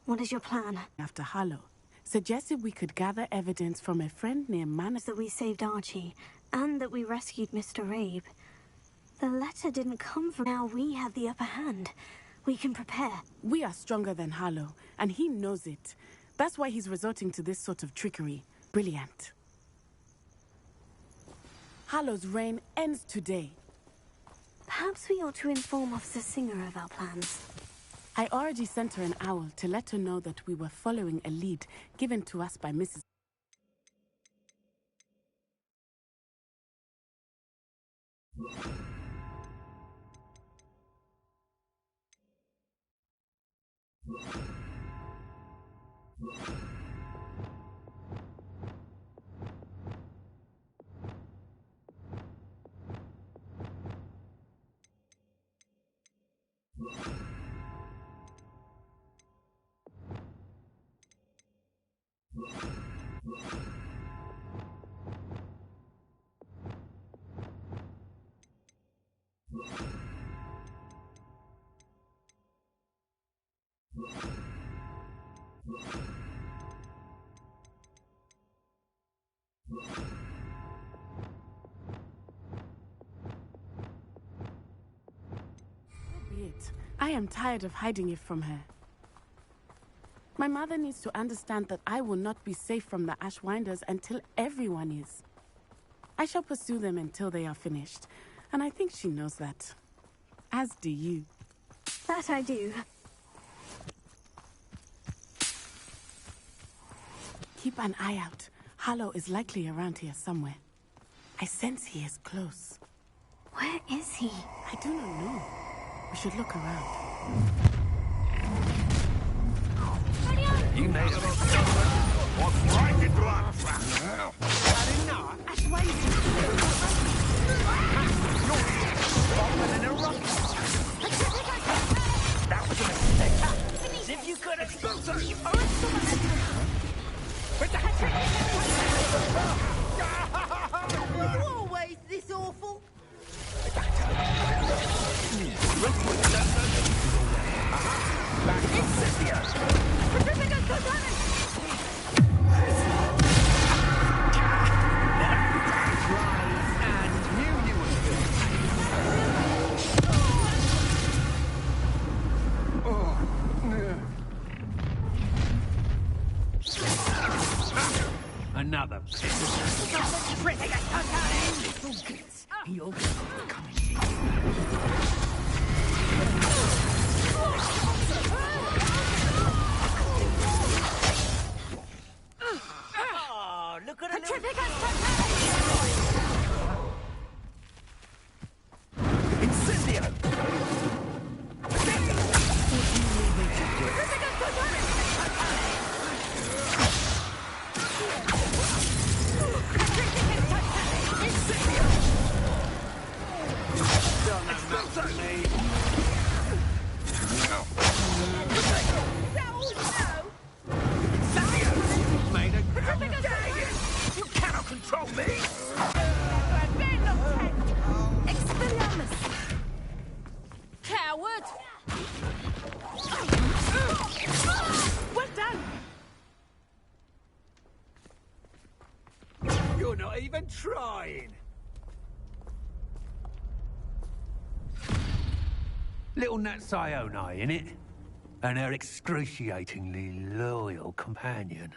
What is your plan? After Harlow suggested we could gather evidence from a friend near Manor. That we saved Archie, and that we rescued Mr. Rabe. The letter didn't come from... Now we have the upper hand. We can prepare. We are stronger than Harlow, and he knows it. That's why he's resorting to this sort of trickery. Brilliant. Harlow's reign ends today. Perhaps we ought to inform Officer Singer of our plans. I already sent her an owl to let her know that we were following a lead given to us by Mrs. I am tired of hiding it from her. My mother needs to understand that I will not be safe from the Ashwinders until everyone is. I shall pursue them until they are finished, and I think she knows that. As do you. That I do. Keep an eye out. Harlow is likely around here somewhere. I sense he is close. Where is he? I do not know. We should look around. You made a mistake. What's right in blood? That was a mistake. If you could expose her, you always this awful? Back in Cynthia! Another You'll come Oh, look at the Incendio! You cannot control me! Coward! Well done! You're not even trying. Little Nat Sione, innit? And her excruciatingly loyal companion.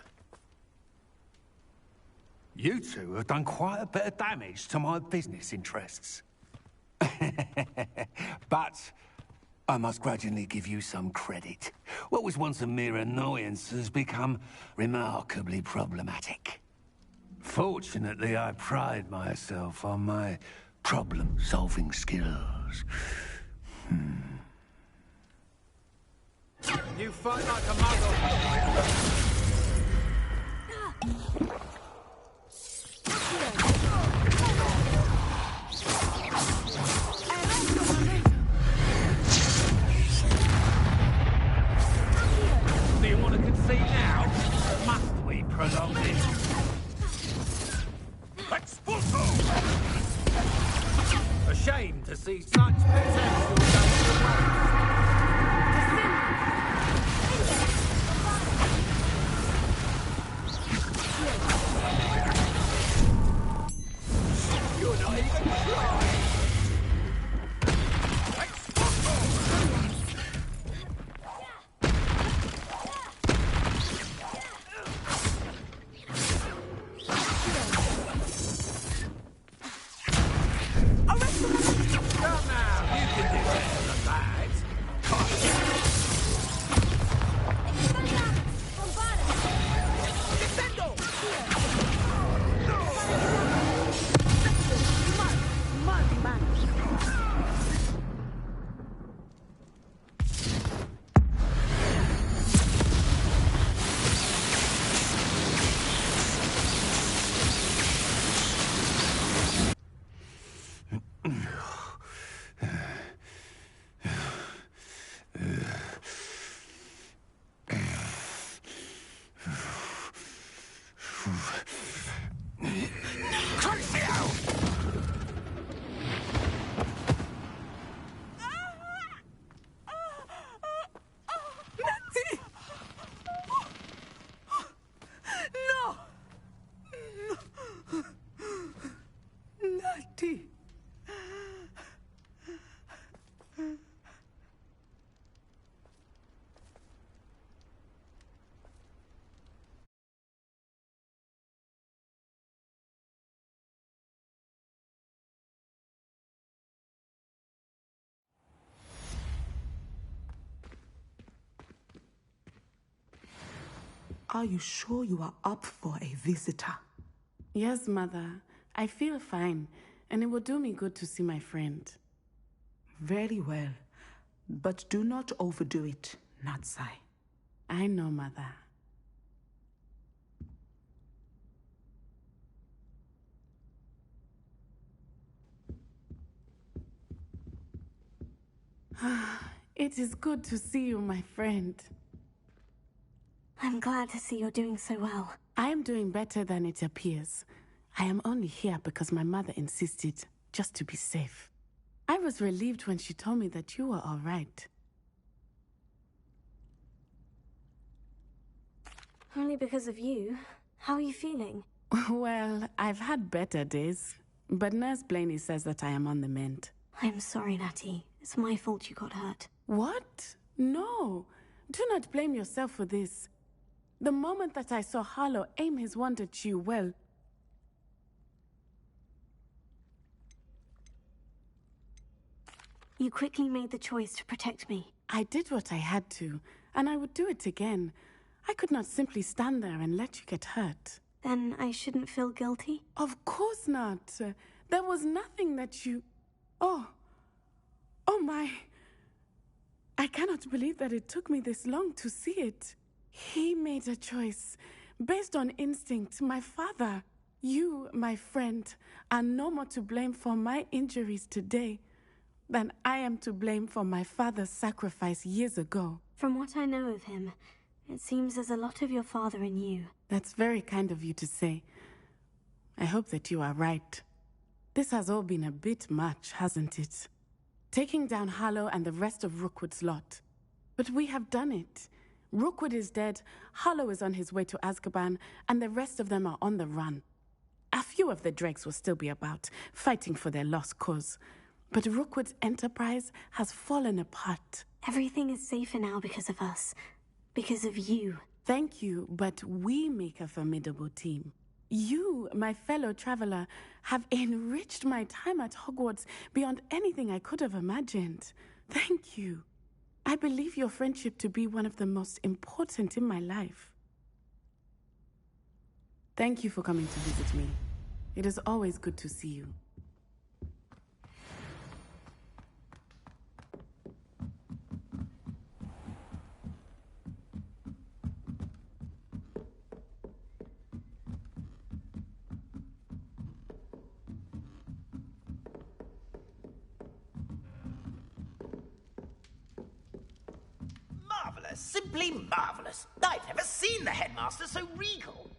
You two have done quite a bit of damage to my business interests. But I must grudgingly give you some credit. What was once a mere annoyance has become remarkably problematic. Fortunately, I pride myself on my problem-solving skills. You fight like a muggle. Do you want to concede now? Must we prolong this? Expulso! A shame to see such potential go to waste. Are you sure you are up for a visitor? Yes, Mother. I feel fine, and it will do me good to see my friend. Very well. But do not overdo it, Natsai. I know, Mother. It is good to see you, my friend. I'm glad to see you're doing so well. I am doing better than it appears. I am only here because my mother insisted, just to be safe. I was relieved when she told me that you were all right. Only because of you. How are you feeling? Well, I've had better days, but Nurse Blaney says that I am on the mend. I'm sorry, Natty. It's my fault you got hurt. What? No. Do not blame yourself for this. The moment that I saw Harlow aim his wand at you, well... You quickly made the choice to protect me. I did what I had to, and I would do it again. I could not simply stand there and let you get hurt. Then I shouldn't feel guilty? Of course not. There was nothing that you... Oh my... I cannot believe that it took me this long to see it. He made a choice based on instinct. My father, you, my friend, are no more to blame for my injuries today than I am to blame for my father's sacrifice years ago. From what I know of him, it seems there's a lot of your father in you. That's very kind of you to say. I hope that you are right. This has all been a bit much, hasn't it? Taking down Harlow and the rest of Rookwood's lot. But we have done it. Rookwood is dead, Harlow is on his way to Azkaban, and the rest of them are on the run. A few of the dregs will still be about, fighting for their lost cause. But Rookwood's enterprise has fallen apart. Everything is safer now because of us. Because of you. Thank you, but we make a formidable team. You, my fellow traveler, have enriched my time at Hogwarts beyond anything I could have imagined. Thank you. I believe your friendship to be one of the most important in my life. Thank you for coming to visit me. It is always good to see you. Marvelous, simply marvelous. I've never seen the headmaster so regal.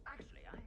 Actually, I have.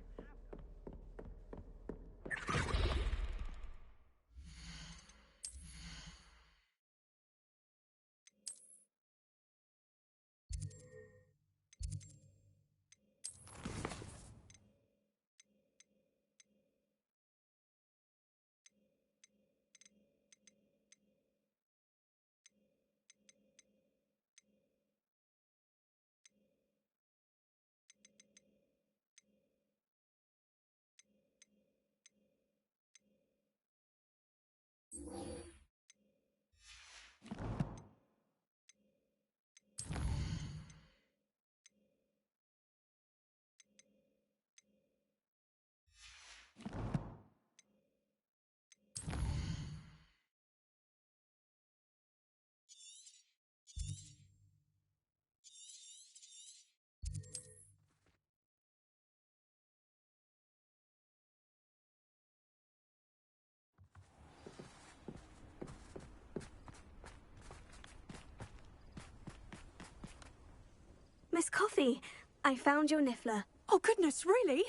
Miss Coffee, I found your niffler. Oh, goodness, really?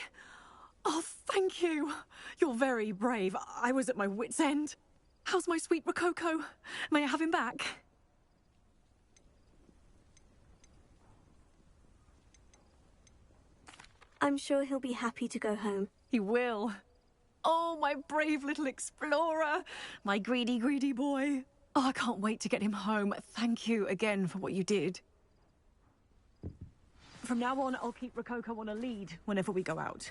Oh, thank you. You're very brave. I was at my wit's end. How's my sweet Rococo? May I have him back? I'm sure he'll be happy to go home. He will. Oh, my brave little explorer. My greedy, greedy boy. Oh, I can't wait to get him home. Thank you again for what you did. From now on, I'll keep Rococo on a lead whenever we go out.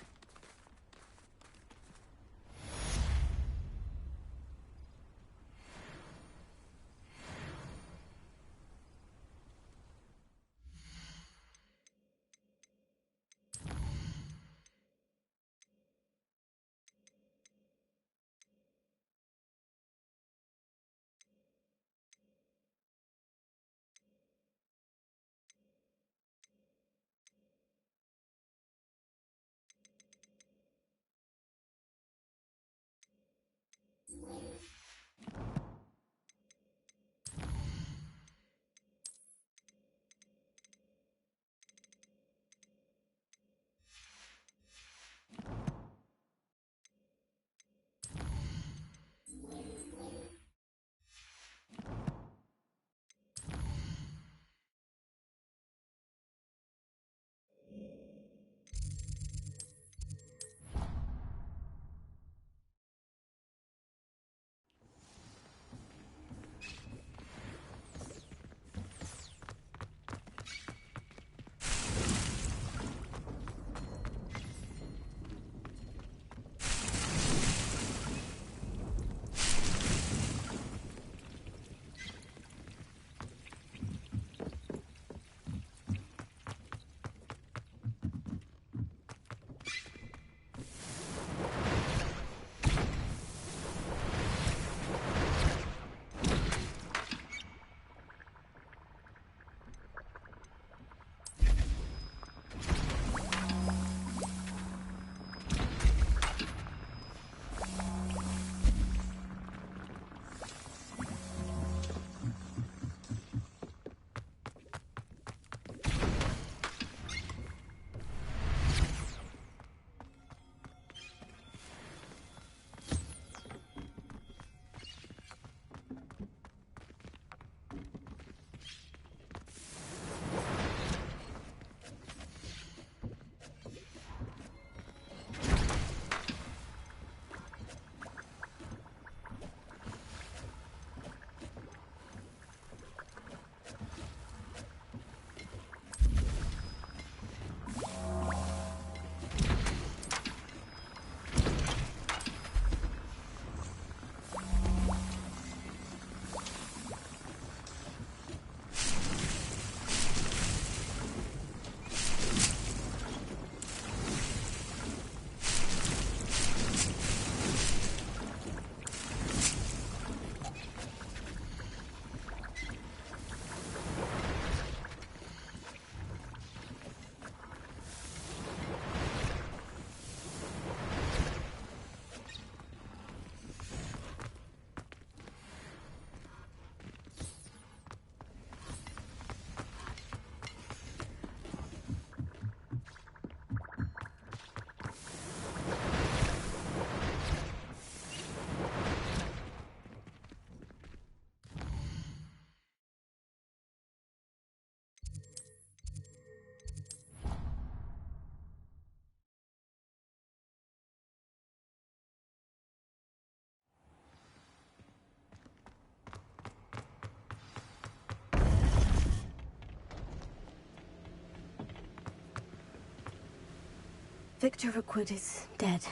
Victor Rookwood is dead.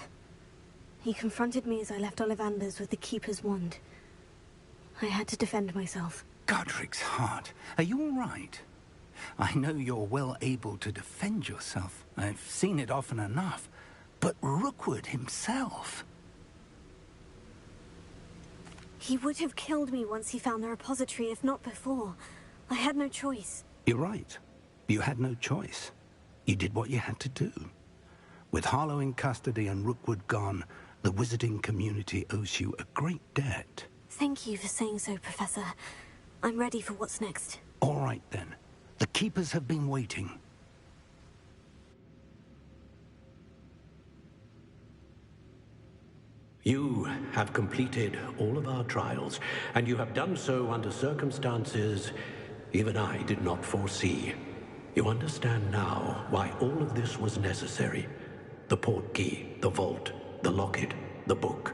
He confronted me as I left Ollivander's with the Keeper's wand. I had to defend myself. Godric's heart. Are you all right? I know you're well able to defend yourself. I've seen it often enough. But Rookwood himself... He would have killed me once he found the repository, if not before. I had no choice. You're right. You had no choice. You did what you had to do. With Harlow in custody and Rookwood gone, the wizarding community owes you a great debt. Thank you for saying so, Professor. I'm ready for what's next. All right, then. The Keepers have been waiting. You have completed all of our trials, and you have done so under circumstances even I did not foresee. You understand now why all of this was necessary. The portkey, the vault, the locket, the book,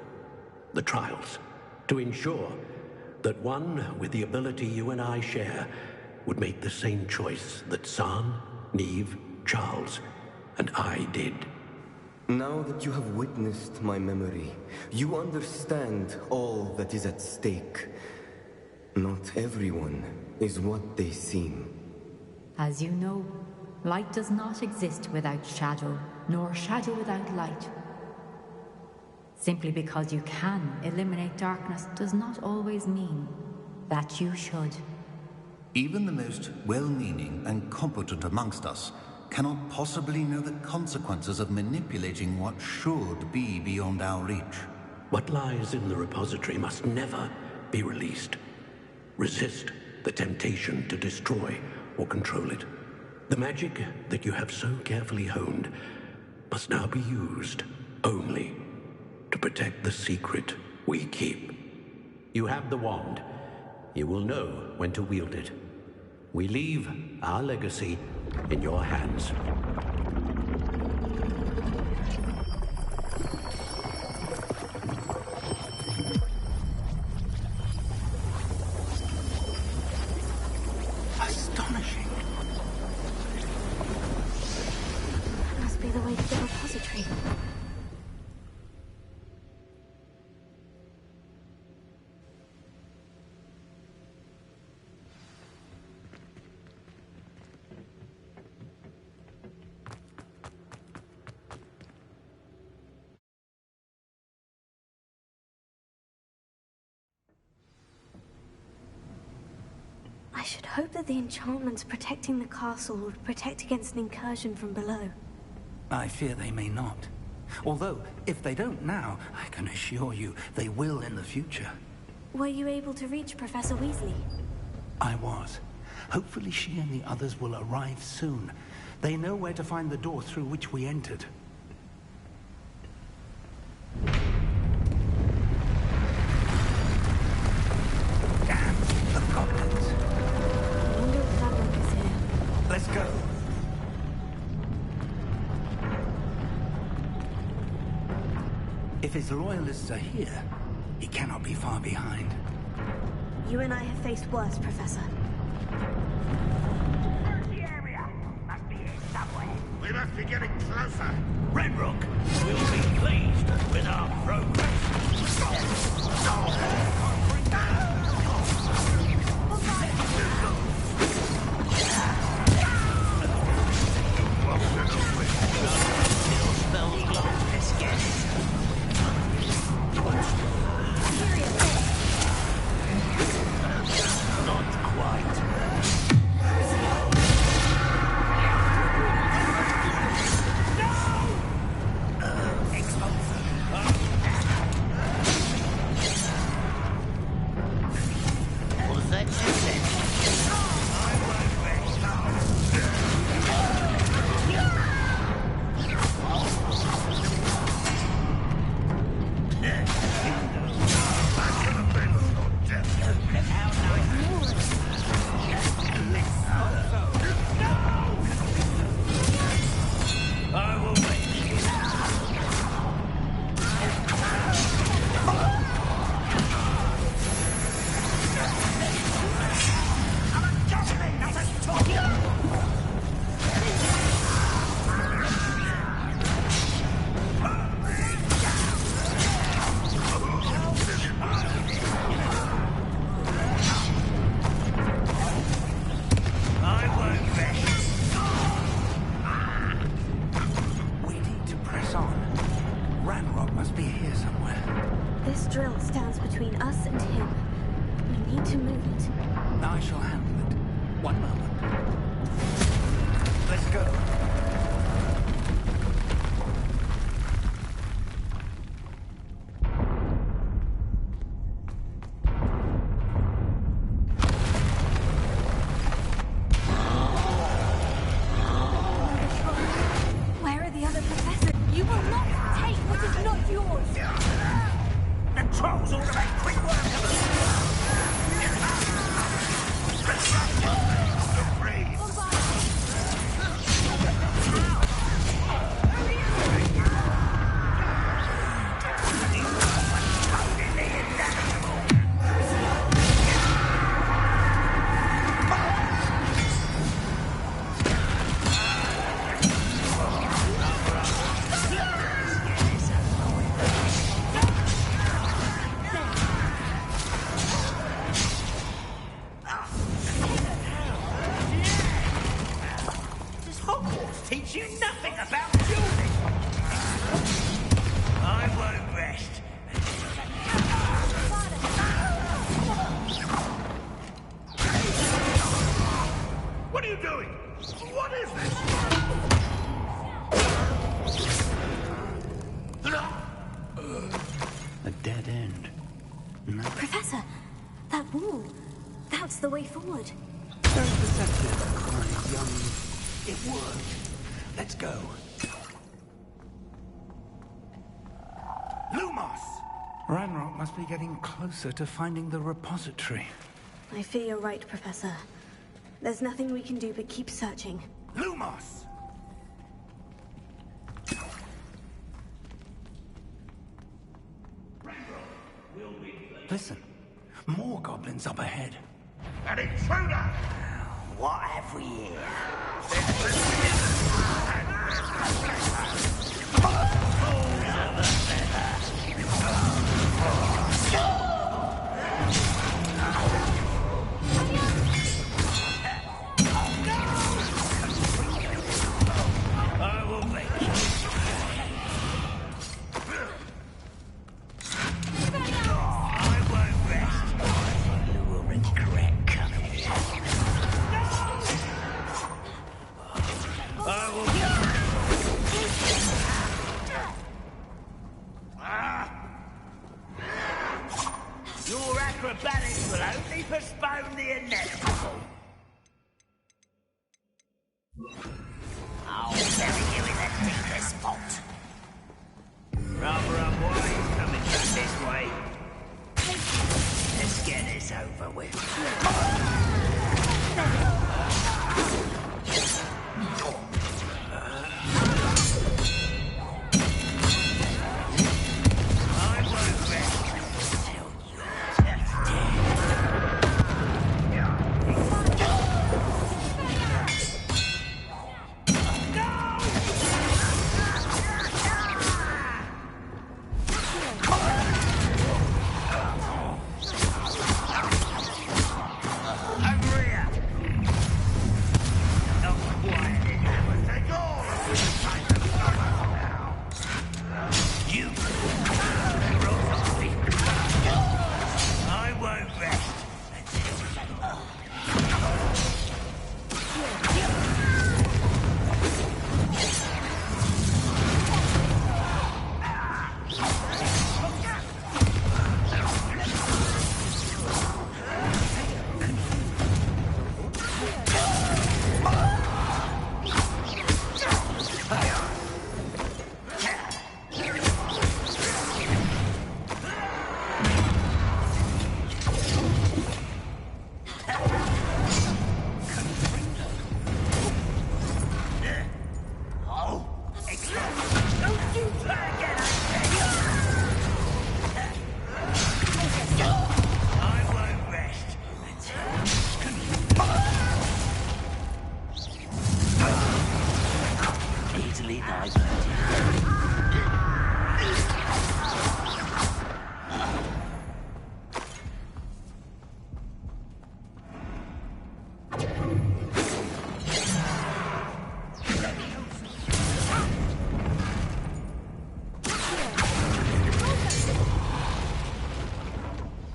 the trials. To ensure that one with the ability you and I share would make the same choice that San, Neve, Charles, and I did. Now that you have witnessed my memory, you understand all that is at stake. Not everyone is what they seem. As you know, light does not exist without shadow, nor shadow without light. Simply because you can eliminate darkness does not always mean that you should. Even the most well-meaning and competent amongst us cannot possibly know the consequences of manipulating what should be beyond our reach. What lies in the repository must never be released. Resist the temptation to destroy or control it. The magic that you have so carefully honed must now be used only to protect the secret we keep. You have the wand. You will know when to wield it. We leave our legacy in your hands. Astonishing. That must be the way to the repository. I should hope that the enchantments protecting the castle would protect against an incursion from below. I fear they may not. Although, if they don't now, I can assure you they will in the future. Were you able to reach Professor Weasley? I was. Hopefully she and the others will arrive soon. They know where to find the door through which we entered. Damn, the goblins. I wonder if Gladwin is here. Let's go. If his loyalists are here, he cannot be far behind. You and I have faced worse, Professor. The area must be here somewhere. We must be getting closer. Renrook will be pleased with our progress. shall handle it. One moment. Let's go. Where are the other professors? You will not take what is not yours! The trolls ought to make quick work of us! Does Hogwarts teach you nothing about dueling? I won't rest. What are you doing? What is this? A dead end. No. Professor, that wall. That's the way forward. Very perceptive, my young... It worked. Let's go. Lumos! Ranrock must be getting closer to finding the repository. I fear you're right, Professor. There's nothing we can do but keep searching. Lumos! Listen, more goblins up ahead. An intruder! What have we here? I will make you. I won't rest. You will regret coming here. I will. Your acrobatics will only postpone the inevitable. I'll bury you in the deepest spot. Rather unwise coming back this way. Let's get this over with. I won't rest until you're over here. Not quiet in there, but take all of you trying to now. You I won't rest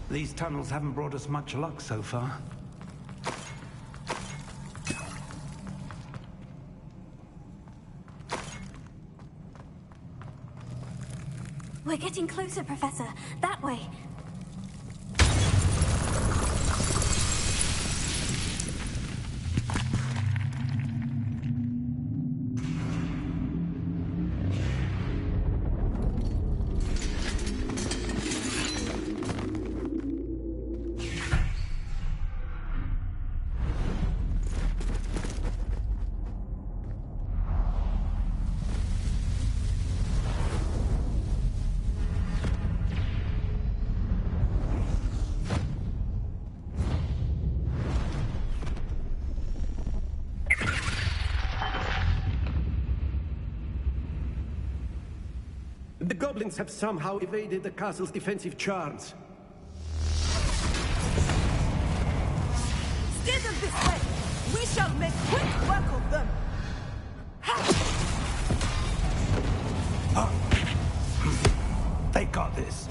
These tunnels haven't brought us much luck so far. We're getting closer, Professor. That way. The goblins have somehow evaded the castle's defensive charms. Steer them this way! We shall make quick work of them! They got this.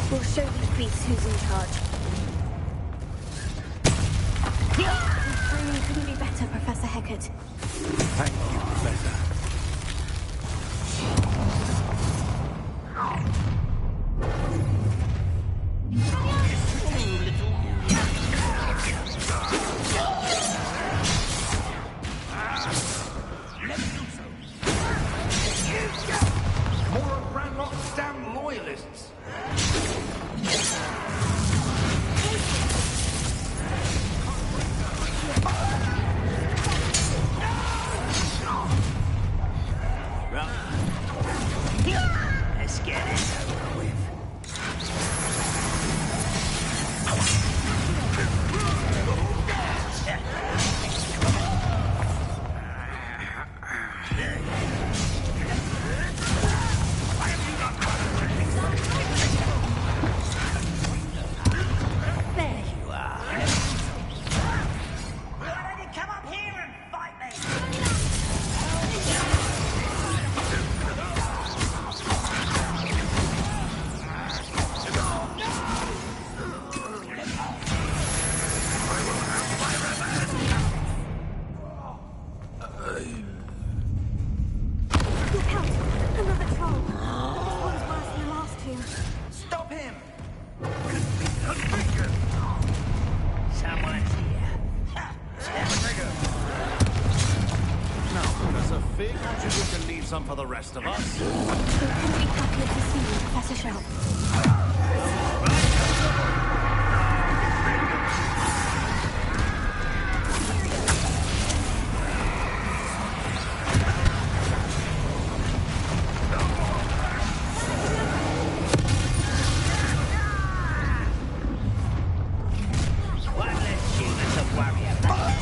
We'll show these beasts who's in charge. This training couldn't be better, Professor Hecat. Thank you, Professor. More of Ranrock's damn loyalists. Let's get it over with. There you are. Why don't you come up here and fight me? Look out! Another troll. This one's worse than the last two. Stop him! Someone's here. Now, Professor Fig, aren't you going to leave some for the rest of us? It couldn't be happier to see you, Professor Shelp. One less human to worry about.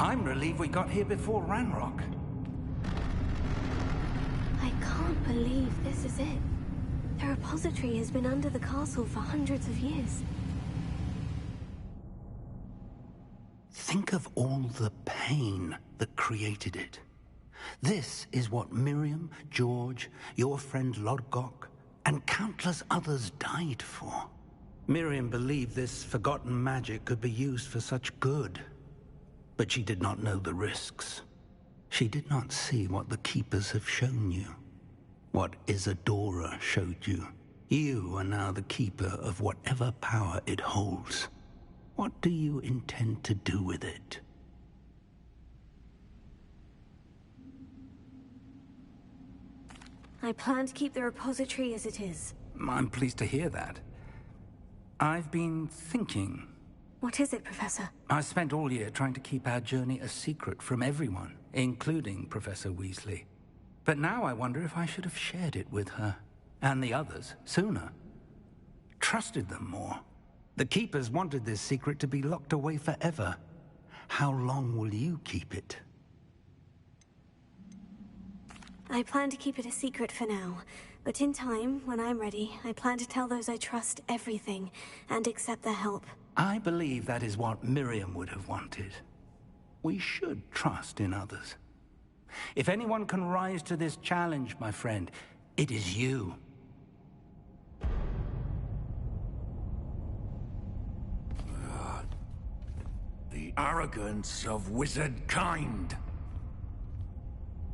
I'm relieved we got here before Ranrock. I can't believe this is it. The repository has been under the castle for hundreds of years. Think of all the pain that created it. This is what Miriam, George, your friend Lodgok, and countless others died for. Miriam believed this forgotten magic could be used for such good. But she did not know the risks. She did not see what the Keepers have shown you. What Isadora showed you. You are now the Keeper of whatever power it holds. What do you intend to do with it? I plan to keep the repository as it is. I'm pleased to hear that. I've been thinking. What is it, Professor? I spent all year trying to keep our journey a secret from everyone, including Professor Weasley. But now I wonder if I should have shared it with her, and the others, sooner. Trusted them more. The Keepers wanted this secret to be locked away forever. How long will you keep it? I plan to keep it a secret for now. But in time, when I'm ready, I plan to tell those I trust everything, and accept their help. I believe that is what Miriam would have wanted. We should trust in others. If anyone can rise to this challenge, my friend, it is you. The arrogance of wizard kind.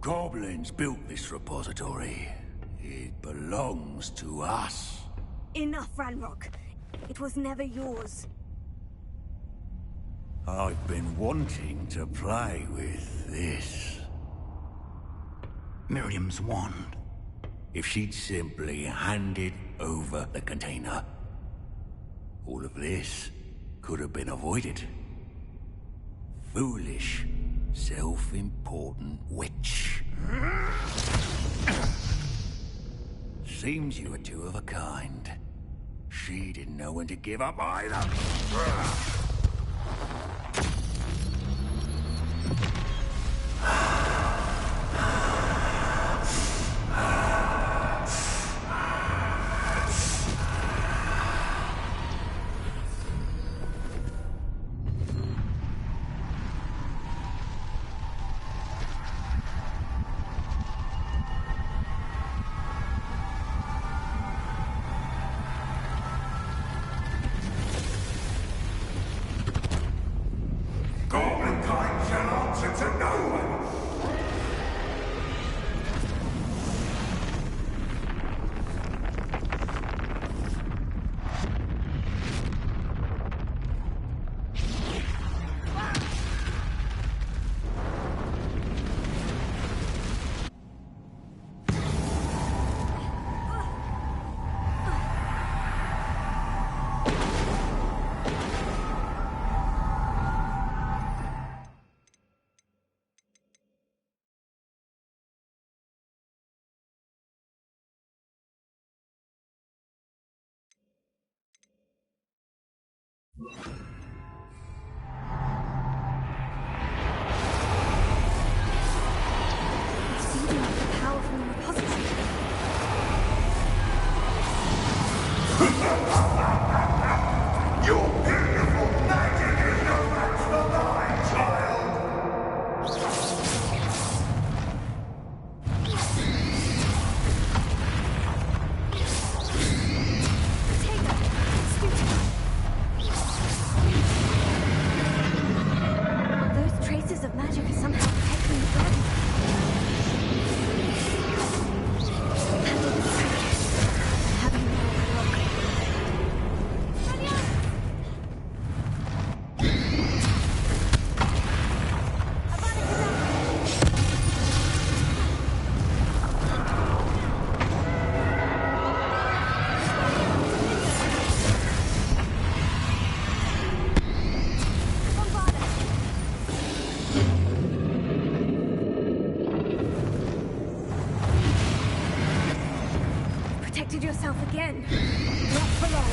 Goblins built this repository. It belongs to us. Enough, Ranrock. It was never yours. I've been wanting to play with this. Miriam's wand. If she'd simply handed over the container, all of this could have been avoided. Foolish, self-important witch. Seems you were two of a kind. She didn't know when to give up either. Yourself again. Not for long.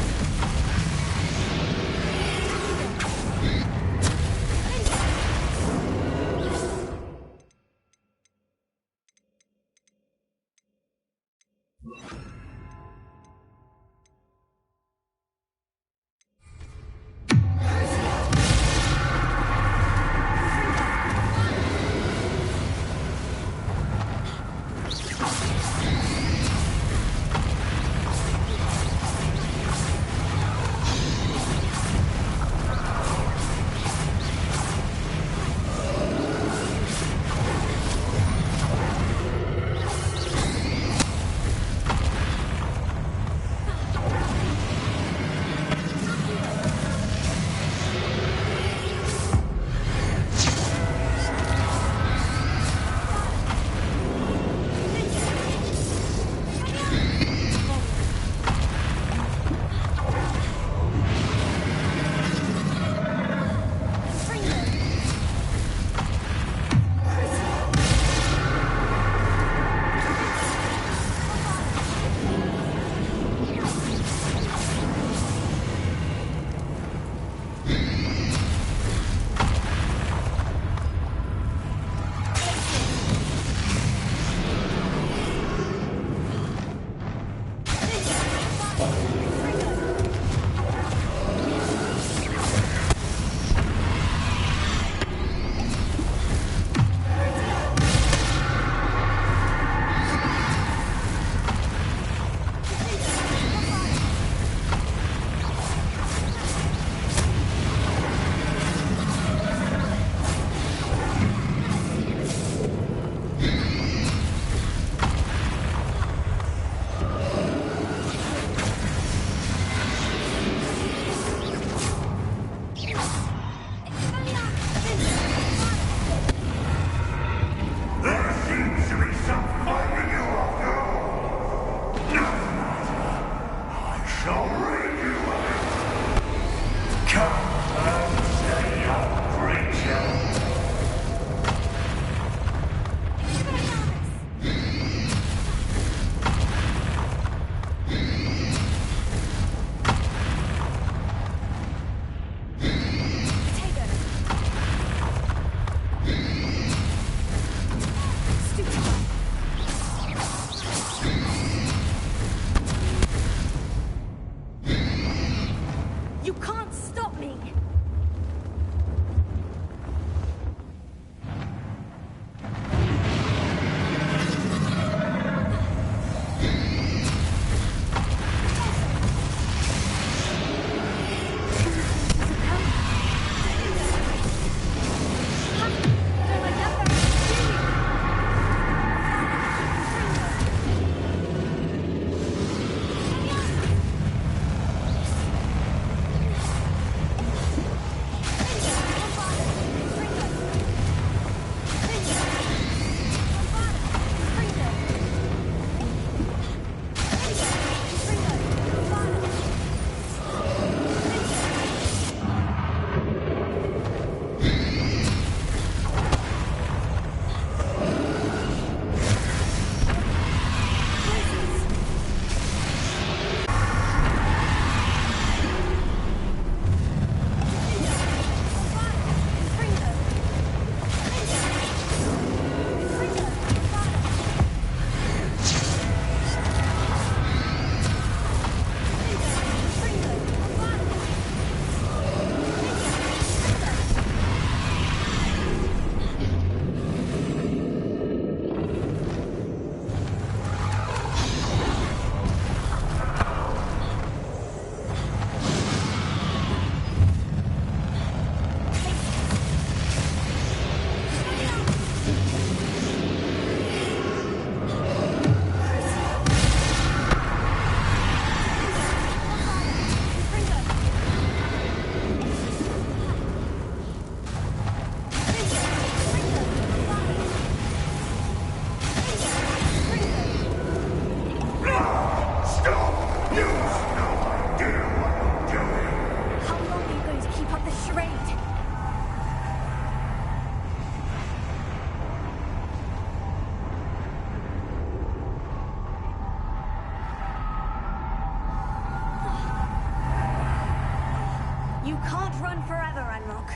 You can't run forever, Ranrock.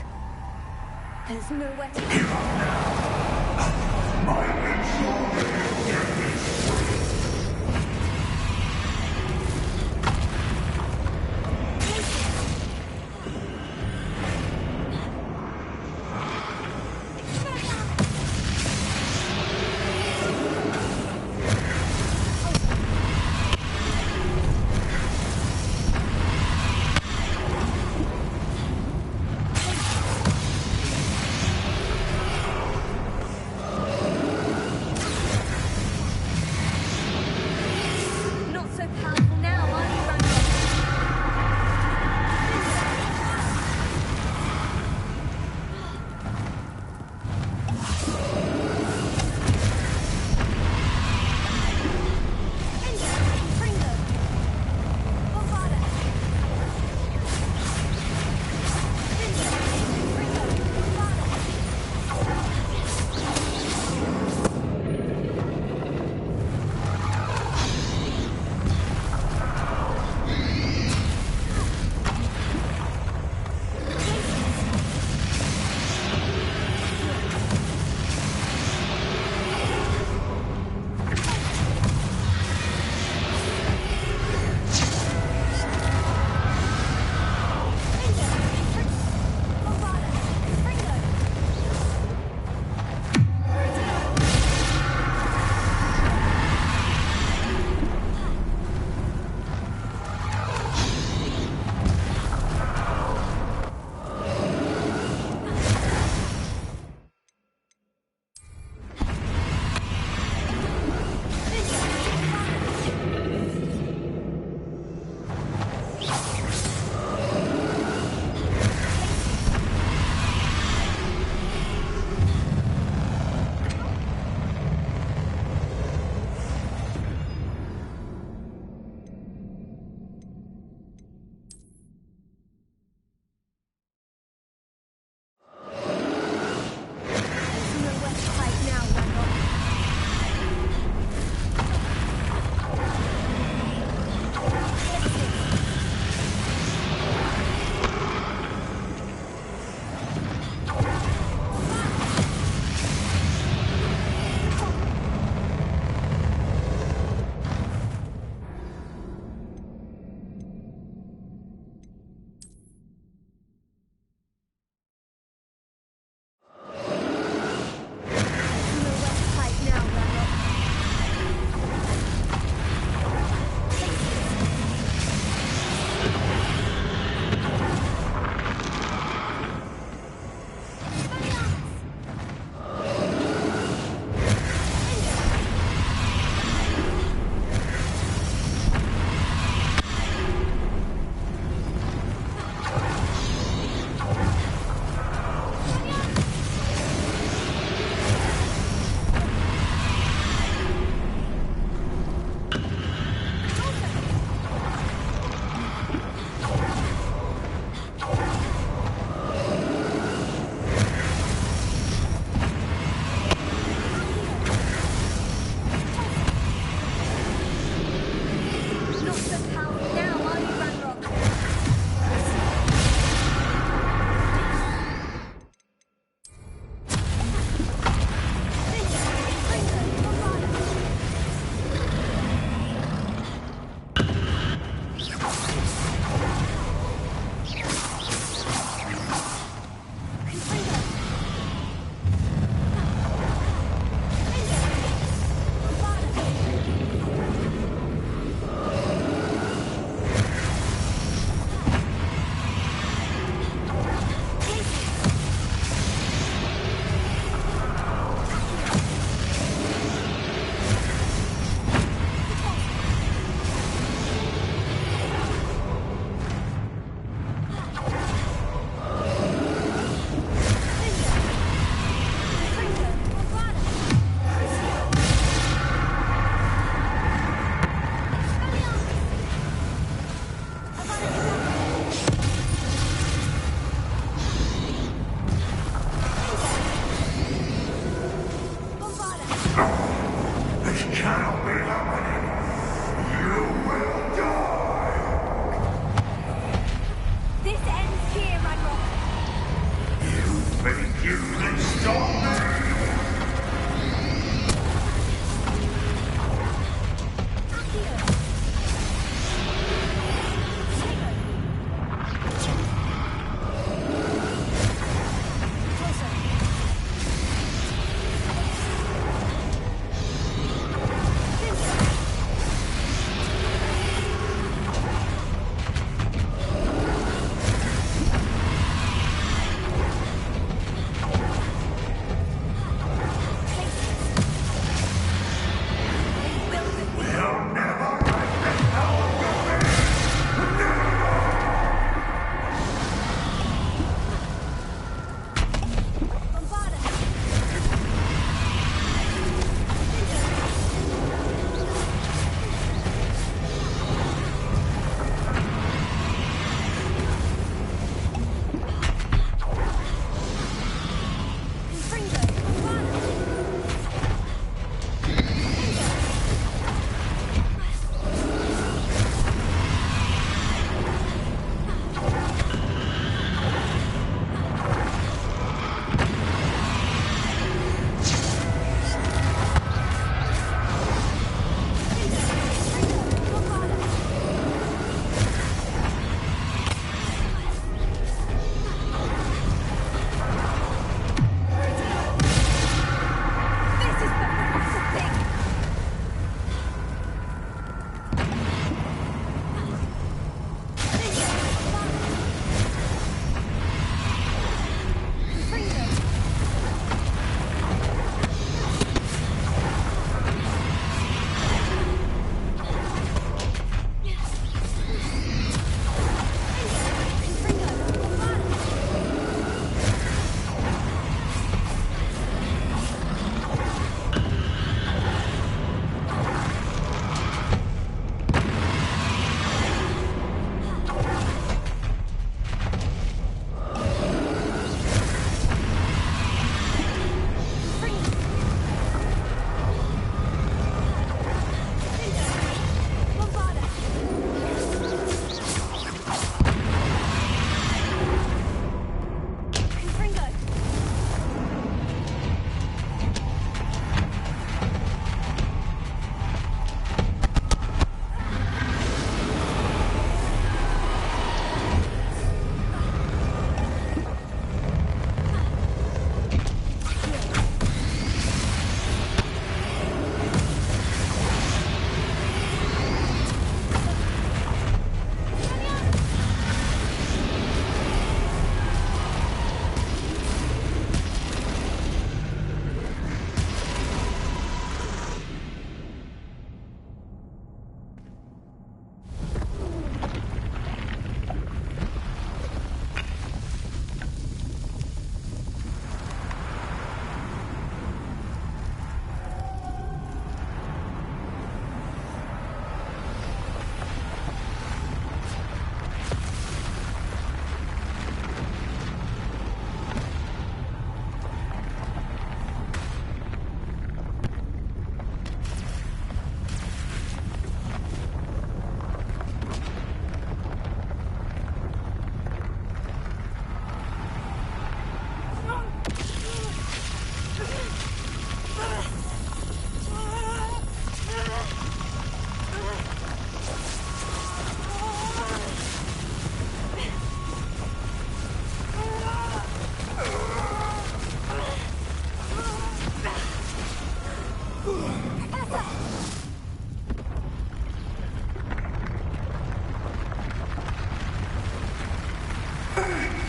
There's nowhere to go.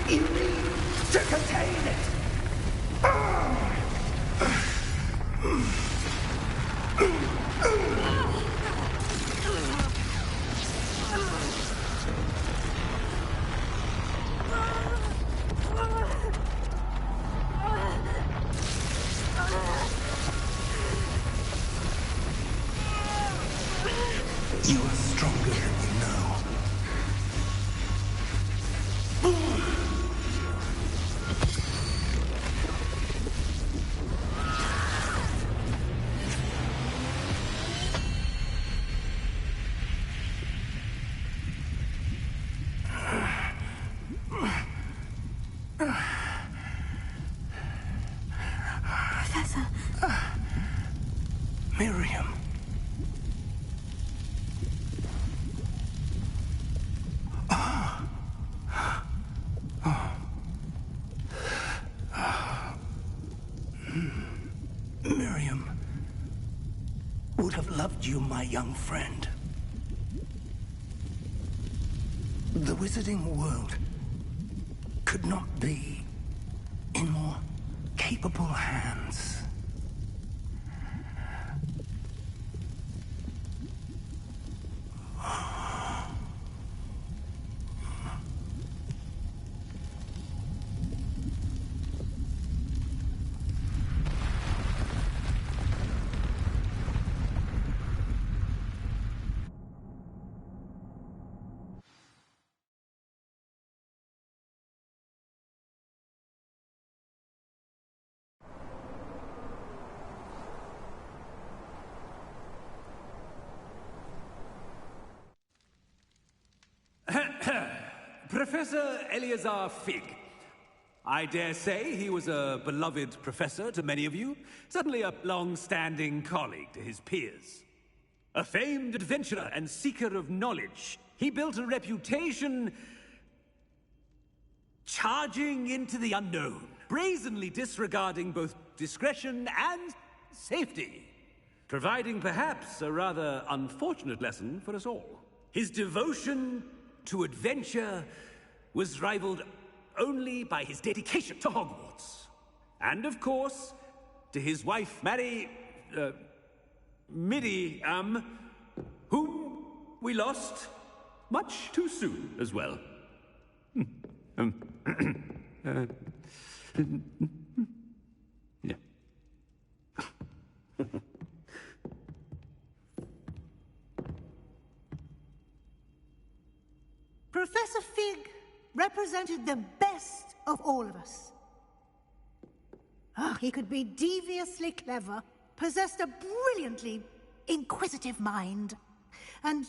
You need to contain it! You are stronger than you know. Professor. Miriam. Miriam would have loved you, my young friend. The wizarding world could not be in more capable hands. Professor Eleazar Fig. I dare say he was a beloved professor to many of you, certainly a long-standing colleague to his peers. A famed adventurer and seeker of knowledge, he built a reputation charging into the unknown, brazenly disregarding both discretion and safety, providing perhaps a rather unfortunate lesson for us all. His devotion to adventure was rivaled only by his dedication to Hogwarts. And of course, to his wife, Miriam, whom we lost much too soon as well. Yeah. Professor Fig represented the best of all of us. He could be deviously clever, possessed a brilliantly inquisitive mind, and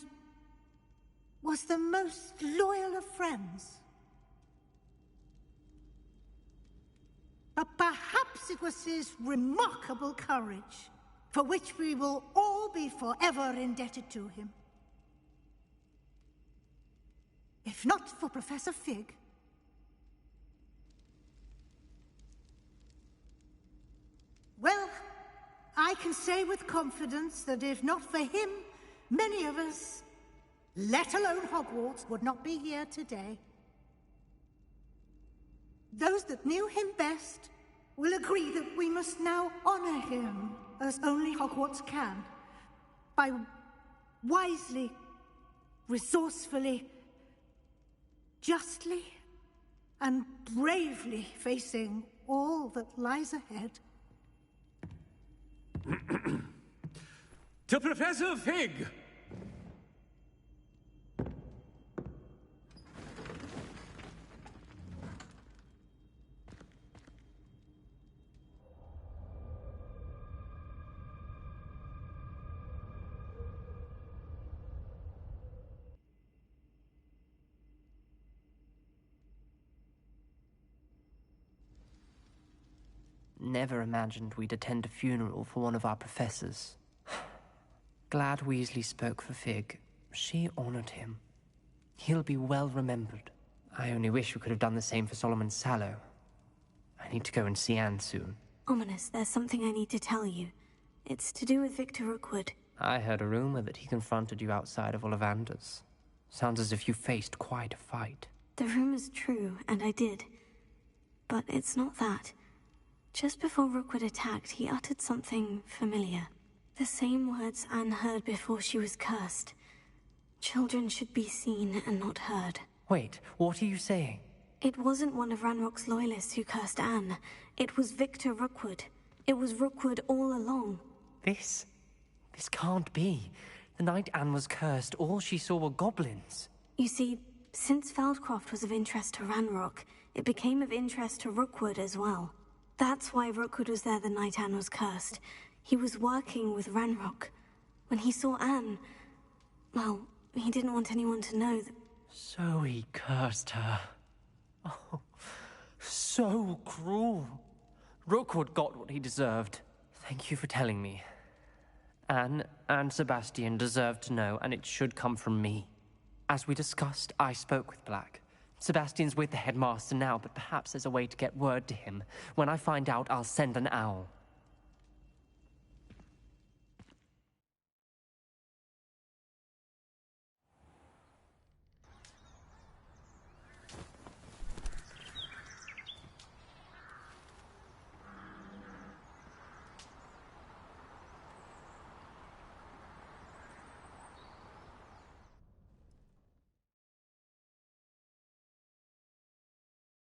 was the most loyal of friends. But perhaps it was his remarkable courage, for which we will all be forever indebted to him. If not for Professor Fig, well, I can say with confidence that if not for him, many of us, let alone Hogwarts, would not be here today. Those that knew him best will agree that we must now honor him as only Hogwarts can, by wisely, resourcefully, justly, and bravely facing all that lies ahead. To Professor Fig! Never imagined we'd attend a funeral for one of our professors. Glad Weasley spoke for Fig. She honored him. He'll be well remembered. I only wish we could have done the same for Solomon Sallow. I need to go and see Anne soon. Ominous, there's something I need to tell you. It's to do with Victor Rookwood. I heard a rumor that he confronted you outside of Ollivander's. Sounds as if you faced quite a fight. The rumor's true, and I did. But it's not that. Just before Rookwood attacked, he uttered something familiar. The same words Anne heard before she was cursed. Children should be seen and not heard. Wait, what are you saying? It wasn't one of Ranrock's loyalists who cursed Anne. It was Victor Rookwood. It was Rookwood all along. This can't be. The night Anne was cursed, all she saw were goblins. You see, since Feldcroft was of interest to Ranrock, it became of interest to Rookwood as well. That's why Rookwood was there the night Anne was cursed. He was working with Ranrock. When he saw Anne, well, he didn't want anyone to know that... So he cursed her. Oh, so cruel. Rookwood got what he deserved. Thank you for telling me. Anne and Sebastian deserve to know, and it should come from me. As we discussed, I spoke with Black. Sebastian's with the headmaster now, but perhaps there's a way to get word to him. When I find out, I'll send an owl.